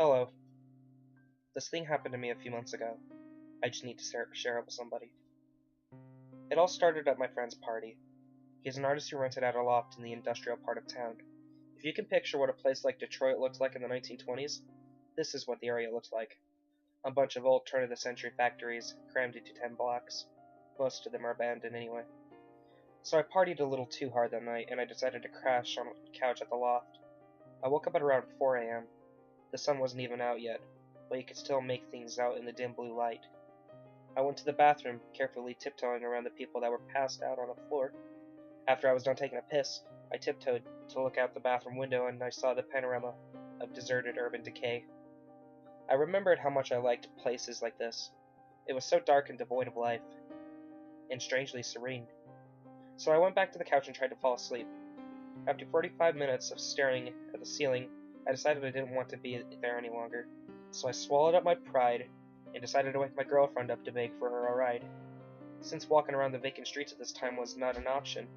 Hello. This thing happened to me a few months ago. I just need to share it with somebody. It all started at my friend's party. He's an artist who rented out a loft in the industrial part of town. If you can picture what a place like Detroit looked like in the 1920s, this is what the area looked like. A bunch of old turn-of-the-century factories crammed into 10 blocks. Most of them are abandoned anyway. So I partied a little too hard that night, and I decided to crash on a couch at the loft. I woke up at around 4 a.m. The sun wasn't even out yet, but you could still make things out in the dim blue light. I went to the bathroom, carefully tiptoeing around the people that were passed out on the floor. After I was done taking a piss, I tiptoed to look out the bathroom window, and I saw the panorama of deserted urban decay. I remembered how much I liked places like this. It was so dark and devoid of life, and strangely serene. So I went back to the couch and tried to fall asleep. After 45 minutes of staring at the ceiling, I decided I didn't want to be there any longer. So I swallowed up my pride and decided to wake my girlfriend up to beg for her a ride. Since walking around the vacant streets at this time was not an option,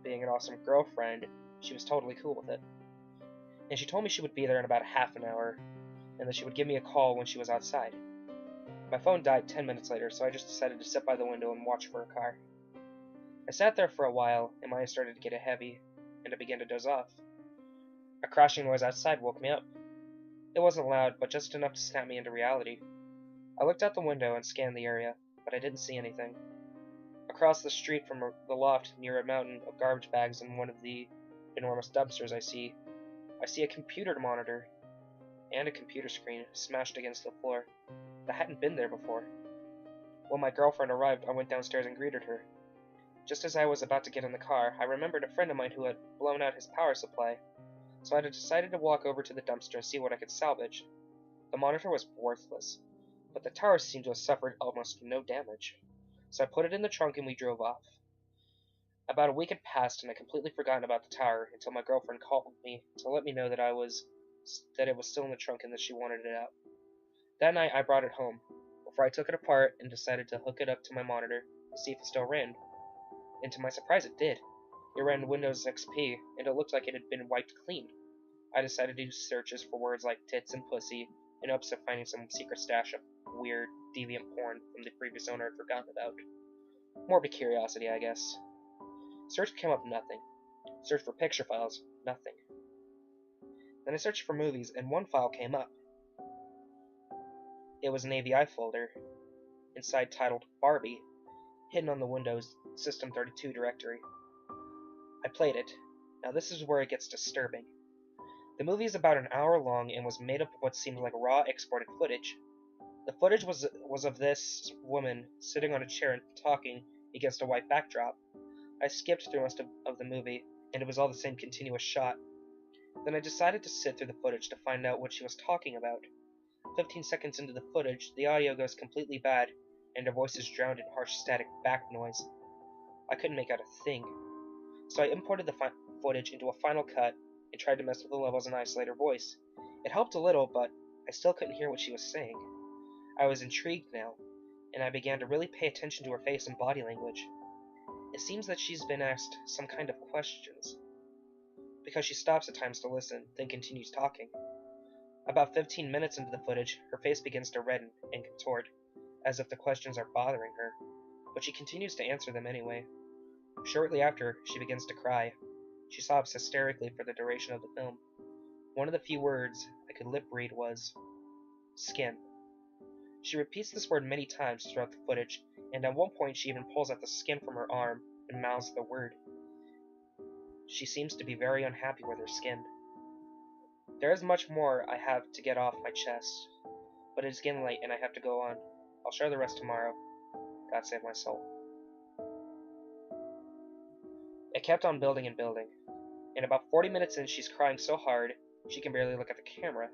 being an awesome girlfriend, she was totally cool with it. And she told me she would be there in about half an hour, and that she would give me a call when she was outside. My phone died 10 minutes later, so I just decided to sit by the window and watch for a car. I sat there for a while, and my eyes started to get heavy, and I began to doze off. A crashing noise outside woke me up. It wasn't loud, but just enough to snap me into reality. I looked out the window and scanned the area, but I didn't see anything. Across the street from the loft, near a mountain of garbage bags and one of the enormous dumpsters I see a computer monitor and a computer screen smashed against the floor that hadn't been there before. When my girlfriend arrived, I went downstairs and greeted her. Just as I was about to get in the car, I remembered a friend of mine who had blown out his power supply, so I decided to walk over to the dumpster and see what I could salvage. The monitor was worthless, but the tower seemed to have suffered almost no damage, so I put it in the trunk and we drove off. About a week had passed and I'd completely forgotten about the tower until my girlfriend called me to let me know that it was still in the trunk and that she wanted it out. That night I brought it home, before I took it apart and decided to hook it up to my monitor to see if it still ran. And to my surprise it did. It ran Windows XP, and it looked like it had been wiped clean. I decided to do searches for words like tits and pussy, in hopes of finding some secret stash of weird, deviant porn from the previous owner I'd forgotten about. Morbid curiosity, I guess. Search came up nothing. Search for picture files, nothing. Then I searched for movies, and one file came up. It was an AVI folder, inside titled Barbie, hidden on the Windows System 32 directory. I played it. Now this is where it gets disturbing. The movie is about an hour long and was made up of what seemed like raw exported footage. The footage was of this woman sitting on a chair and talking against a white backdrop. I skipped through most of the movie, and it was all the same continuous shot. Then I decided to sit through the footage to find out what she was talking about. 15 seconds into the footage, the audio goes completely bad, and her voice is drowned in harsh static back noise. I couldn't make out a thing. So I imported the footage into a Final Cut and tried to mess with the levels and isolate her voice. It helped a little, but I still couldn't hear what she was saying. I was intrigued now, and I began to really pay attention to her face and body language. It seems that she's been asked some kind of questions, because she stops at times to listen, then continues talking. About 15 minutes into the footage, her face begins to redden and contort, as if the questions are bothering her, but she continues to answer them anyway. Shortly after, she begins to cry. She sobs hysterically for the duration of the film. One of the few words I could lip read was skin. She repeats this word many times throughout the footage, and at one point she even pulls out the skin from her arm and mouths the word. She seems to be very unhappy with her skin. There is much more I have to get off my chest, but it is getting late and I have to go on. I'll share the rest tomorrow. God save my soul. It kept on building and building. And about 40 minutes in, she's crying so hard she can barely look at the camera.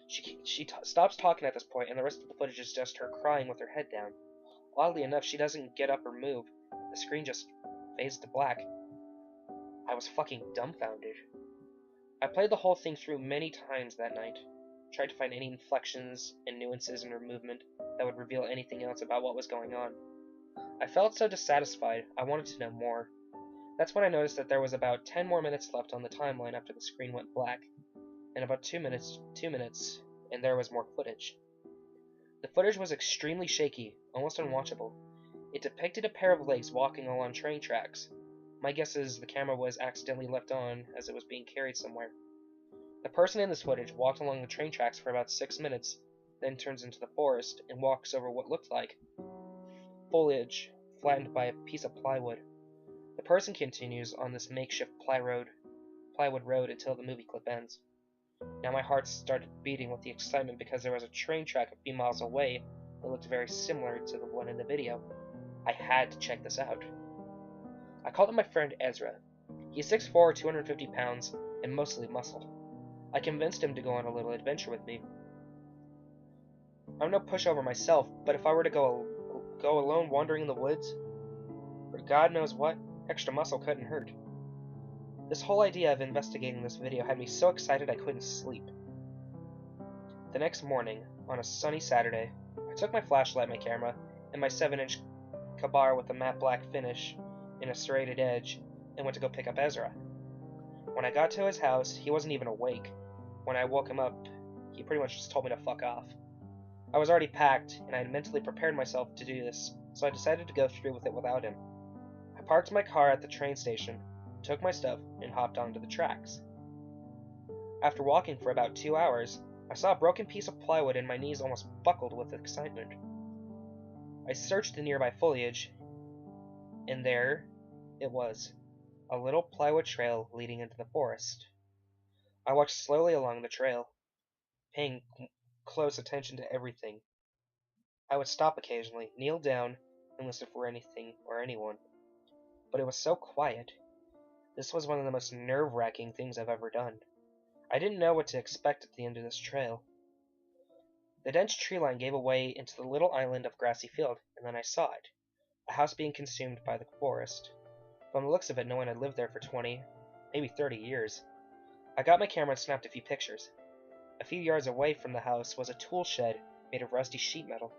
She stops talking at this point, and the rest of the footage is just her crying with her head down. Oddly enough, she doesn't get up or move. The screen just fades to black. I was fucking dumbfounded. I played the whole thing through many times that night. Tried to find any inflections and nuances in her movement that would reveal anything else about what was going on. I felt so dissatisfied, I wanted to know more. That's when I noticed that there was about 10 more minutes left on the timeline after the screen went black, and about 2 minutes, and there was more footage. The footage was extremely shaky, almost unwatchable. It depicted a pair of legs walking along train tracks. My guess is the camera was accidentally left on as it was being carried somewhere. The person in this footage walked along the train tracks for about 6 minutes, then turns into the forest and walks over what looked like foliage flattened by a piece of plywood. The person continues on this makeshift plywood road until the movie clip ends. Now my heart started beating with the excitement because there was a train track a few miles away that looked very similar to the one in the video. I had to check this out. I called up my friend Ezra. He's 6'4", 250 pounds, and mostly muscle. I convinced him to go on a little adventure with me. I'm no pushover myself, but if I were to go alone wandering in the woods, or God knows what, extra muscle couldn't hurt. This whole idea of investigating this video had me so excited I couldn't sleep. The next morning, on a sunny Saturday, I took my flashlight, my camera, and my 7-inch Kabar with a matte black finish and a serrated edge, and went to go pick up Ezra. When I got to his house, he wasn't even awake. When I woke him up, he pretty much just told me to fuck off. I was already packed, and I had mentally prepared myself to do this, so I decided to go through with it without him. I parked my car at the train station, took my stuff, and hopped onto the tracks. After walking for about 2 hours, I saw a broken piece of plywood and my knees almost buckled with excitement. I searched the nearby foliage, and there it was, a little plywood trail leading into the forest. I walked slowly along the trail, paying close attention to everything. I would stop occasionally, kneel down, and listen for anything or anyone. But it was so quiet. This was one of the most nerve-wracking things I've ever done. I didn't know what to expect at the end of this trail. The dense tree line gave away into the little island of grassy field, and then I saw it, a house being consumed by the forest. From the looks of it, no one had lived there for 20, maybe 30 years. I got my camera and snapped a few pictures. A few yards away from the house was a tool shed made of rusty sheet metal.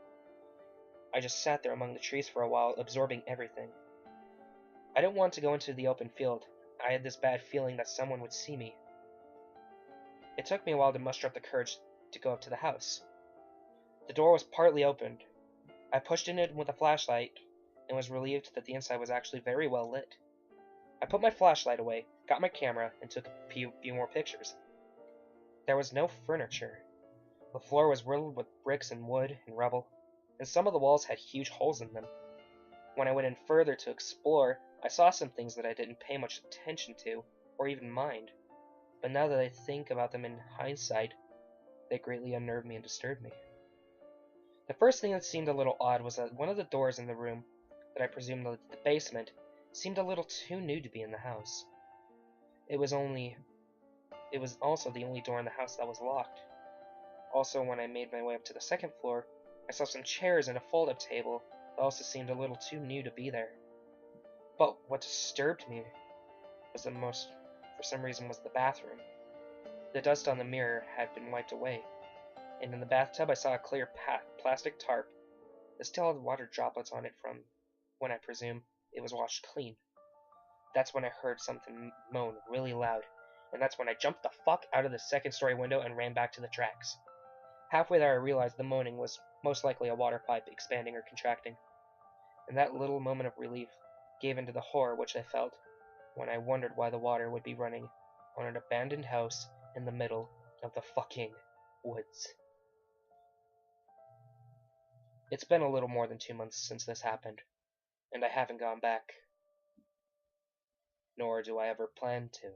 I just sat there among the trees for a while, absorbing everything. I didn't want to go into the open field. I had this bad feeling that someone would see me. It took me a while to muster up the courage to go up to the house. The door was partly opened. I pushed in it with a flashlight and was relieved that the inside was actually very well lit. I put my flashlight away, got my camera, and took a few more pictures. There was no furniture. The floor was riddled with bricks and wood and rubble, and some of the walls had huge holes in them. When I went in further to explore, I saw some things that I didn't pay much attention to, or even mind. But now that I think about them in hindsight, they greatly unnerved me and disturbed me. The first thing that seemed a little odd was that one of the doors in the room, that I presumed was the basement, seemed a little too new to be in the house. It was also the only door in the house that was locked. Also, when I made my way up to the second floor, I saw some chairs and a fold-up table that also seemed a little too new to be there. But what disturbed me was for some reason, was the bathroom. The dust on the mirror had been wiped away, and in the bathtub I saw a clear plastic tarp that still had water droplets on it from when I presume it was washed clean. That's when I heard something moan really loud, and that's when I jumped the fuck out of the second-story window and ran back to the tracks. Halfway there I realized the moaning was most likely a water pipe expanding or contracting, and that little moment of relief gave into the horror which I felt when I wondered why the water would be running on an abandoned house in the middle of the fucking woods. It's been a little more than 2 months since this happened, and I haven't gone back. Nor do I ever plan to.